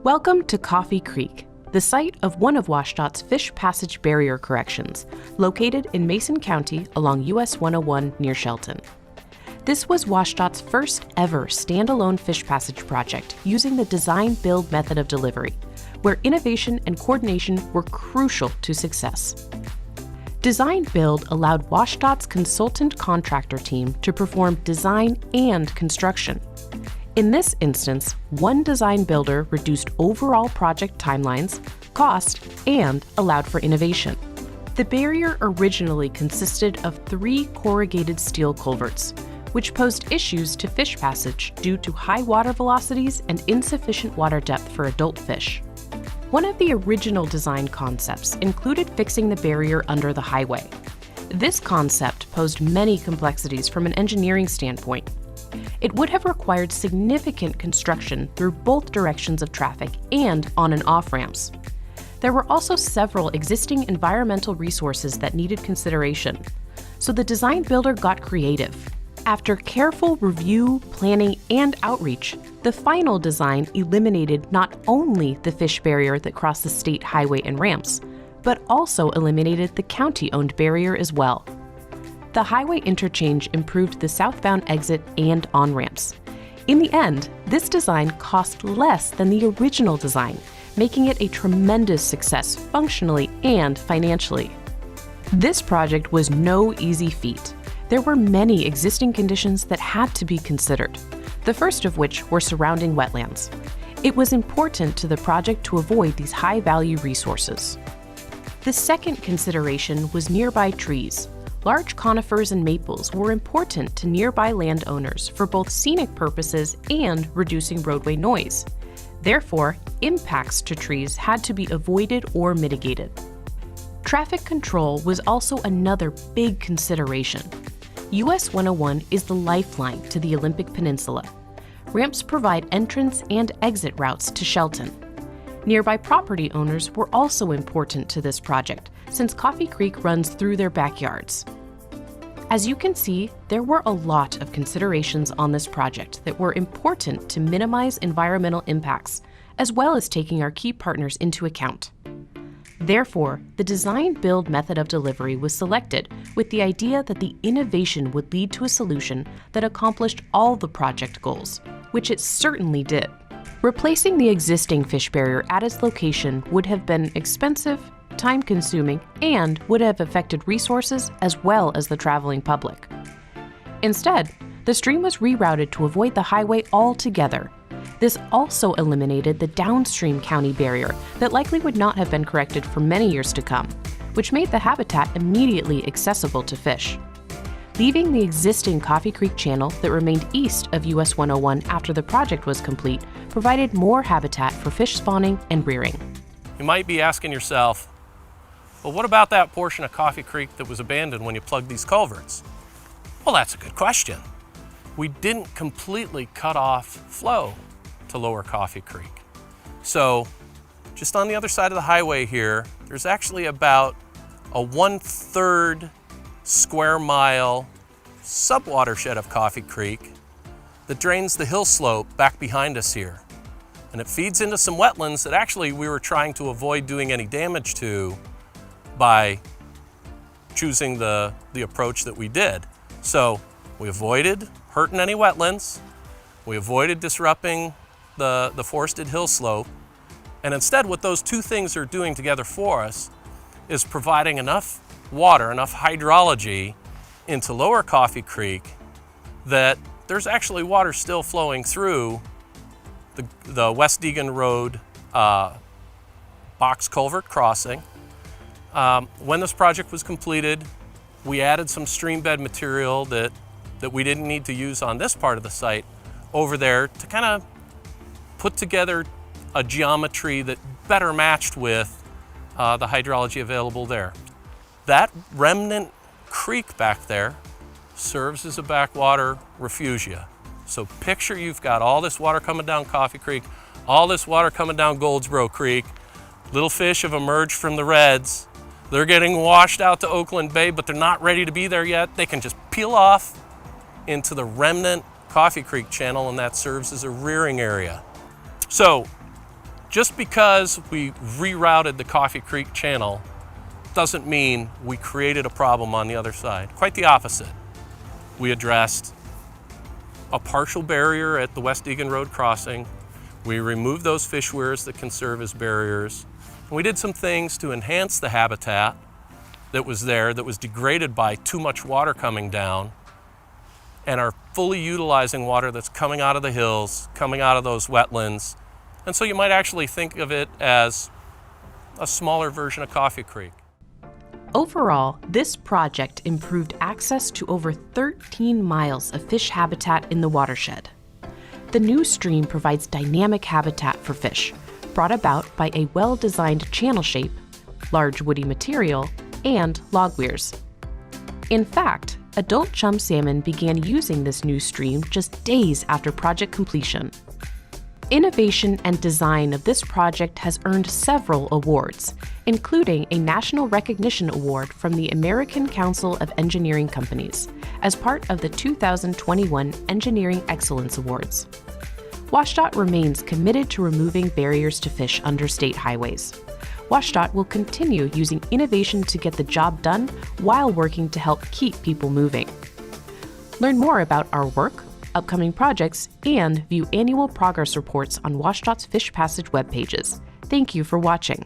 Welcome to Coffee Creek, the site of one of WSDOT's fish passage barrier corrections, located in Mason County along US 101 near Shelton. This was WSDOT's first ever standalone fish passage project using the design-build method of delivery, where innovation and coordination were crucial to success. Design-build allowed WSDOT's consultant contractor team to perform design and construction. In this instance, one design builder reduced overall project timelines, cost, and allowed for innovation. The barrier originally consisted of 3 corrugated steel culverts, which posed issues to fish passage due to high water velocities and insufficient water depth for adult fish. One of the original design concepts included fixing the barrier under the highway. This concept posed many complexities from an engineering standpoint. It would have required significant construction through both directions of traffic and on and off ramps. There were also several existing environmental resources that needed consideration, so the design builder got creative. After careful review, planning, and outreach, the final design eliminated not only the fish barrier that crossed the state highway and ramps, but also eliminated the county-owned barrier as well. The highway interchange improved the southbound exit and on-ramps. In the end, this design cost less than the original design, making it a tremendous success functionally and financially. This project was no easy feat. There were many existing conditions that had to be considered, the first of which were surrounding wetlands. It was important to the project to avoid these high-value resources. The second consideration was nearby trees. Large conifers and maples were important to nearby landowners for both scenic purposes and reducing roadway noise. Therefore, impacts to trees had to be avoided or mitigated. Traffic control was also another big consideration. US 101 is the lifeline to the Olympic Peninsula. Ramps provide entrance and exit routes to Shelton. Nearby property owners were also important to this project, since Coffee Creek runs through their backyards. As you can see, there were a lot of considerations on this project that were important to minimize environmental impacts, as well as taking our key partners into account. Therefore, the design-build method of delivery was selected with the idea that the innovation would lead to a solution that accomplished all the project goals, which it certainly did. Replacing the existing fish barrier at its location would have been expensive, time-consuming, and would have affected resources as well as the traveling public. Instead, the stream was rerouted to avoid the highway altogether. This also eliminated the downstream county barrier that likely would not have been corrected for many years to come, which made the habitat immediately accessible to fish. Leaving the existing Coffee Creek channel that remained east of US 101 after the project was complete provided more habitat for fish spawning and rearing. You might be asking yourself, well, what about that portion of Coffee Creek that was abandoned when you plugged these culverts? Well, that's a good question. We didn't completely cut off flow to Lower Coffee Creek. So just on the other side of the highway here, there's actually about a 1/3 square mile subwatershed of Coffee Creek that drains the hill slope back behind us here. And it feeds into some wetlands that actually we were trying to avoid doing any damage to by choosing the approach that we did. So we avoided hurting any wetlands, we avoided disrupting the forested hill slope, and instead what those two things are doing together for us is providing enough water, enough hydrology into Lower Coffee Creek that there's actually water still flowing through the West Deegan Road box culvert crossing. When this project was completed, we added some stream bed material that we didn't need to use on this part of the site over there to kind of put together a geometry that better matched with the hydrology available there. That remnant creek back there serves as a backwater refugia. So picture you've got all this water coming down Coffee Creek, all this water coming down Goldsboro Creek. Little fish have emerged from the reds. They're getting washed out to Oakland Bay, but they're not ready to be there yet. They can just peel off into the remnant Coffee Creek channel, and that serves as a rearing area. So Just because we rerouted the Coffee Creek channel doesn't mean we created a problem on the other side. Quite the opposite. We addressed a partial barrier at the West Egan Road crossing. We removed those fish weirs that can serve as barriers. And we did some things to enhance the habitat that was there, that was degraded by too much water coming down, and are fully utilizing water that's coming out of the hills, coming out of those wetlands. And so you might actually think of it as a smaller version of Coffee Creek. Overall, this project improved access to over 13 miles of fish habitat in the watershed. The new stream provides dynamic habitat for fish, brought about by a well-designed channel shape, large woody material, and log weirs. In fact, adult chum salmon began using this new stream just days after project completion. Innovation and design of this project has earned several awards, including a National Recognition Award from the American Council of Engineering Companies as part of the 2021 Engineering Excellence Awards. WSDOT remains committed to removing barriers to fish under state highways. WSDOT will continue using innovation to get the job done while working to help keep people moving. Learn more about our work, upcoming projects, and view annual progress reports on WSDOT's Fish Passage web pages. Thank you for watching.